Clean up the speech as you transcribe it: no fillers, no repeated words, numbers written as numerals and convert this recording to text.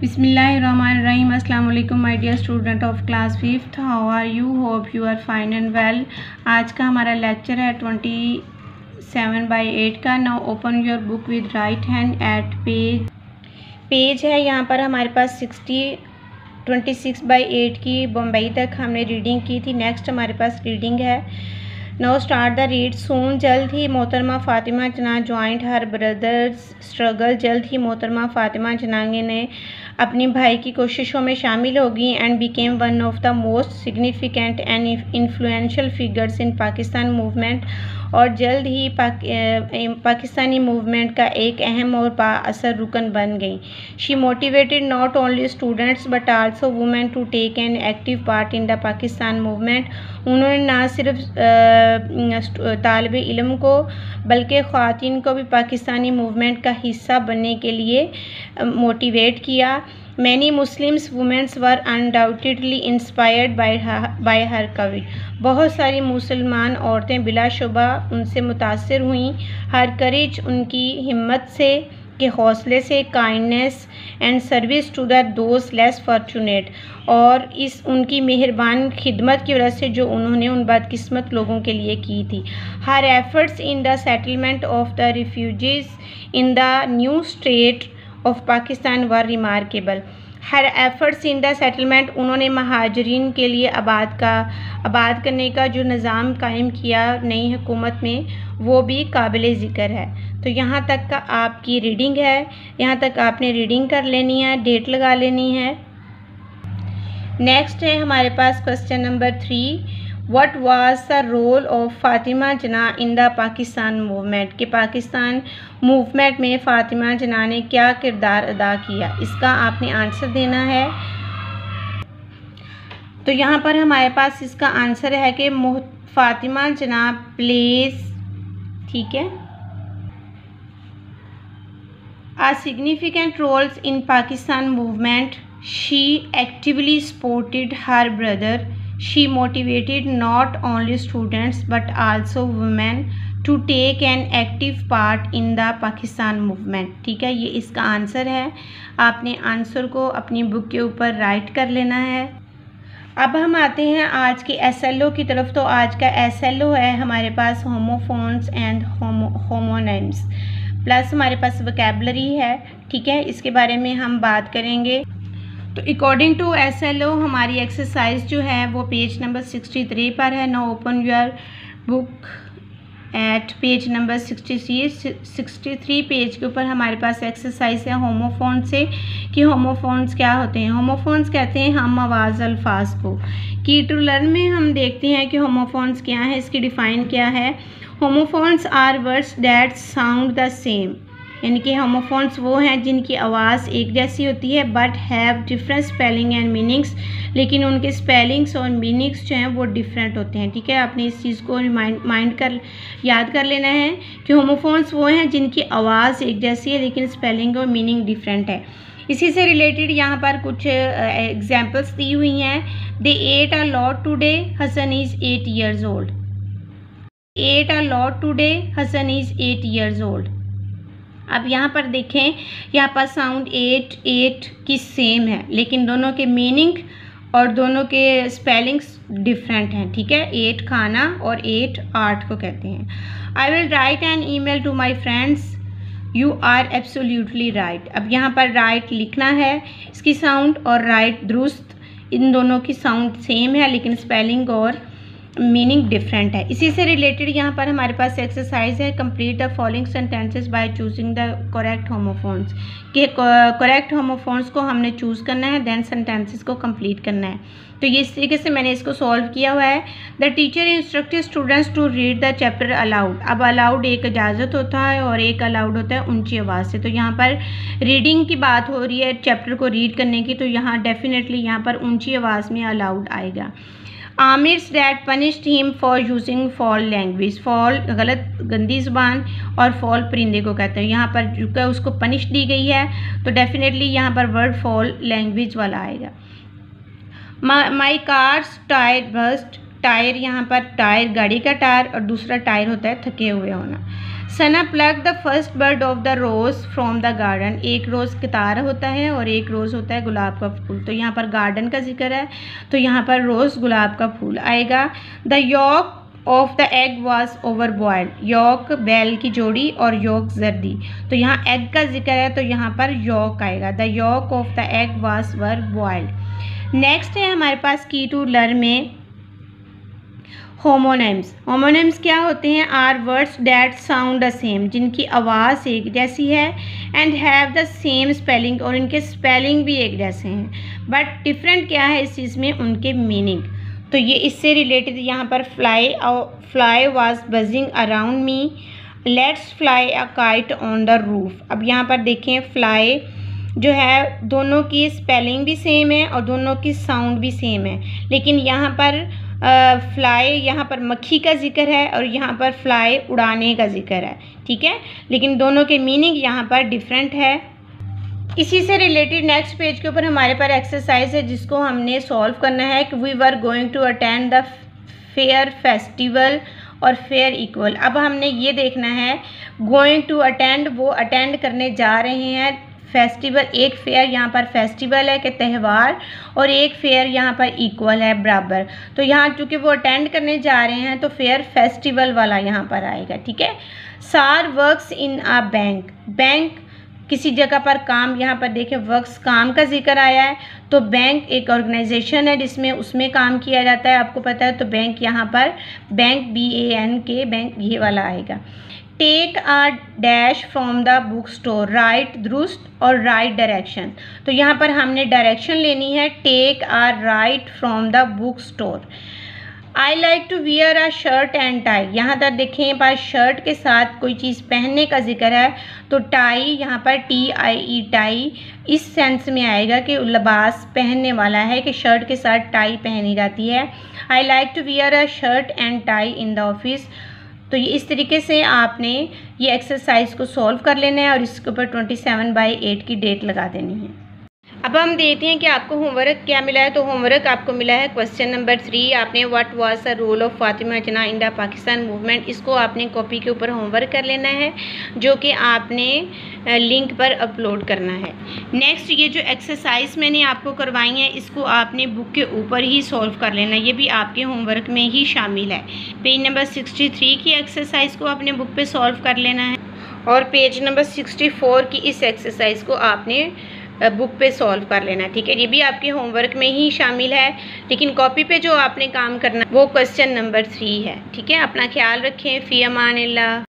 Bismillahirrahmanirrahim. Assalamu alaikum my dear student of class 5th. How are you? Hope you are fine and well. आज का हमारा lecture है 27/8 का. Now open your book with right hand at page है यहाँ पर हमारे पास 26/8 की बम्बई तक हमने रीडिंग की थी. नेक्स्ट हमारे पास रीडिंग है. Now start the read. Soon जल्द ही मोहतरमा फ़ातिमा जना जॉइंट हर ब्रदर्स स्ट्रगल. जल्द ही मोहतरमा फ़ातिमा जनांगे ने अपनी भाई की कोशिशों में शामिल होगी and became one of the most significant and influential figures in Pakistan movement. और जल्द ही पाकिस्तानी मूवमेंट का एक अहम और बाअसर रुकन बन गई. She motivated not only students but also women to take an active part in the Pakistan movement. उन्होंने ना सिर्फ तालिब इल्म को बल्कि ख़वातीन को भी पाकिस्तानी मूवमेंट का हिस्सा बनने के लिए मोटिवेट किया. Many Muslims women were undoubtedly inspired by her courage. बहुत सारी मुसलमान औरतें बिलाशुबा उनसे मुतासिर हुईं. हर करेज उनकी हिम्मत से के हौसले से, kindness and service to the those less fortunate, और इस उनकी मेहरबान खिदमत की वजह से जो उन्होंने उन बदकिस्मत लोगों के लिए की थी. हर efforts in the settlement of the refugees in the new state of Pakistan were remarkable. Her efforts in the settlement, उन्होंने महाजरीन के लिए आबाद करने का जो निज़ाम कायम किया नई हुकूमत में, वो भी काबिल ज़िक्र है. तो यहाँ तक का आपकी रीडिंग है. यहाँ तक आपने रीडिंग कर लेनी है, डेट लगा लेनी है. नेक्स्ट है हमारे पास question number 3. What was the role of Fatima Jinnah in the Pakistan movement. कि पाकिस्तान मूवमेंट में फ़ातिमा जना ने क्या किरदार अदा किया, इसका आपने आंसर देना है. तो यहाँ पर हमारे पास इसका आंसर है कि फ़ातिमा जना प्लेस, ठीक है, a significant roles in Pakistan movement. She actively supported her brother. She motivated not only students but also women to take an active part in the Pakistan movement. ठीक है, ये इसका आंसर है. आपने आंसर को अपनी बुक के ऊपर राइट कर लेना है. अब हम आते हैं आज के SLO की तरफ. तो आज का SLO है हमारे पास होमोफोन्स एंड होमोनिम्स प्लस हमारे पास वोकैबुलरी है. ठीक है, इसके बारे में हम बात करेंगे. तो अकॉर्डिंग टू SLO हमारी एक्सरसाइज जो है वो पेज नंबर 63 पर है. Now open your book at page number 63 page के ऊपर हमारे पास एक्सरसाइज है होमोफोन से. कि होमोफोन्स क्या होते हैं. होमोफोन्स कहते हैं हम आवाज़ अल्फाज को. की टू लर्न में हम देखते हैं कि होमोफोन्स क्या है, इसकी डिफ़ाइन क्या है. Homophones are words that sound the same. यानी कि होमोफोन्स वो हैं जिनकी आवाज़ एक जैसी होती है but have different spelling and meanings, लेकिन उनके स्पेलिंग्स और मीनिंग्स जो हैं वो डिफरेंट होते हैं. ठीक है, आपने इस चीज़ को याद कर लेना है कि होमोफोन्स वो हैं जिनकी आवाज़ एक जैसी है लेकिन स्पेलिंग और मीनिंग डिफरेंट है. इसी से रिलेटेड यहाँ पर कुछ एग्जाम्पल्स दी हुई हैं. They ate a lot today, Hasan is 8 years old. Ate a lot today, Hasan is 8 years old. अब यहाँ पर देखें, यहाँ पर साउंड 8 की सेम है लेकिन दोनों के मीनिंग और दोनों के स्पेलिंग्स डिफरेंट हैं. ठीक है, 8 खाना और 8 आर्ट को कहते हैं. I will write an email to my friends. You are absolutely right. अब यहाँ पर राइट लिखना है, इसकी साउंड और राइट दुरुस्त, इन दोनों की साउंड सेम है लेकिन स्पेलिंग और मीनिंग डिफरेंट है. इसी से रिलेटेड यहाँ पर हमारे पास एक्सरसाइज है. Complete the following sentences by choosing the correct homophones. कि करेक्ट होमोफोन्स को हमने चूज़ करना है, देन सेंटेंसेस को कंप्लीट करना है. तो ये इस तरीके से मैंने इसको सॉल्व किया हुआ है. The teacher instructed students to read the chapter aloud. अब अलाउड एक इजाज़त होता है और एक अलाउड होता है ऊंची आवाज़ से. तो यहाँ पर रीडिंग की बात हो रही है, चैप्टर को रीड करने की, तो यहाँ डेफिनेटली यहाँ पर ऊंची आवाज़ में अलाउड आएगा. Aamir's dad punished him for using foul language. Foul गलत गंदी ज़ुबान और फॉल परिंदे को कहते हैं. यहाँ पर जो उसको पनिश दी गई है तो डेफिनेटली यहाँ पर वर्ड फॉल लैंग्वेज वाला आएगा. माई कार्स टायर बस्ट. टायर यहाँ पर टायर गाड़ी का टायर और दूसरा टायर होता है थके हुए होना. Sana plucked the first bud of the rose from the garden. एक रोज़ कितार होता है और एक रोज़ होता है गुलाब का फूल। तो यहाँ पर गार्डन का जिक्र है तो यहाँ पर रोज़ गुलाब का फूल आएगा। The yolk of the egg was over boiled. Yoke बैल की जोड़ी और यॉक जर्दी, तो यहाँ एग का जिक्र है तो यहाँ पर यॉक आएगा। The yolk of the egg was over boiled. Next है हमारे पास की टू लर्न में होमोनिम्स। होमोनिम्स क्या होते हैं? Are words that sound the same, जिनकी आवाज़ एक जैसी है, and have the same spelling, और इनके स्पेलिंग भी एक जैसे हैं, बट डिफरेंट क्या है इस चीज़ में? उनके मीनिंग। तो ये इससे रिलेटेड यहाँ पर fly was buzzing around me, let's fly a kite on the roof. अब यहाँ पर देखें फ्लाई जो है दोनों की स्पेलिंग भी सेम है और दोनों की साउंड भी सेम है, लेकिन यहाँ पर फ्लाई यहाँ पर मक्खी का जिक्र है और यहाँ पर फ्लाई उड़ाने का जिक्र है, ठीक है, लेकिन दोनों के मीनिंग यहाँ पर डिफरेंट है। इसी से रिलेटेड नेक्स्ट पेज के ऊपर हमारे पास एक्सरसाइज है जिसको हमने सॉल्व करना है कि we were going to attend the fair festival और फेयर इक्वल। अब हमने ये देखना है गोइंग टू अटेंड, वो अटेंड करने जा रहे हैं फेस्टिवल, एक फेयर यहाँ पर फेस्टिवल है कि त्यौहार, और एक फेयर यहाँ पर इक्वल है बराबर। तो यहाँ चूँकि वो अटेंड करने जा रहे हैं तो फेयर फेस्टिवल वाला यहाँ पर आएगा, ठीक है। सार works in a bank, bank किसी जगह पर काम, यहाँ पर देखें वर्क्स काम का जिक्र आया है, तो बैंक एक ऑर्गेनाइजेशन है जिसमें उसमें काम किया जाता है, आपको पता है। तो बैंक यहाँ पर बैंक BANK बैंक ये वाला आएगा। Take a dash from the book store, right दुरुस्त और राइट डायरेक्शन, तो यहाँ पर हमने डायरेक्शन लेनी है। Take a right from the book store. I like to wear a shirt and tie, यहाँ तक देखें पर शर्ट के साथ कोई चीज़ पहनने का जिक्र है, तो टाई यहाँ पर TIE टाई इस सेंस में आएगा कि लिबास पहनने वाला है, कि शर्ट के साथ टाई पहनी जाती है। I like to wear a shirt and tie in the office. तो ये इस तरीके से आपने ये एक्सरसाइज को सॉल्व कर लेना है और इसके ऊपर 27/8 की डेट लगा देनी है। अब हम देखते हैं कि आपको होमवर्क क्या मिला है। तो होमवर्क आपको मिला है क्वेश्चन नंबर 3, आपने what was the role of Fatima Jinnah in the Pakistan movement, इसको आपने कॉपी के ऊपर होमवर्क कर लेना है जो कि आपने लिंक पर अपलोड करना है। नेक्स्ट ये जो एक्सरसाइज मैंने आपको करवाई है इसको आपने बुक के ऊपर ही सॉल्व कर लेना है, ये भी आपके होमवर्क में ही शामिल है। पेज नंबर 63 की एक्सरसाइज को आपने बुक पे सॉल्व कर लेना है और पेज नंबर 64 की इस एक्सरसाइज को आपने बुक पे सॉल्व कर लेना, ठीक है। ये भी आपके होमवर्क में ही शामिल है, लेकिन कॉपी पे जो आपने काम करना वो क्वेश्चन नंबर 3 है, ठीक है। अपना ख्याल रखें। फ़ी अमान अल्लाह।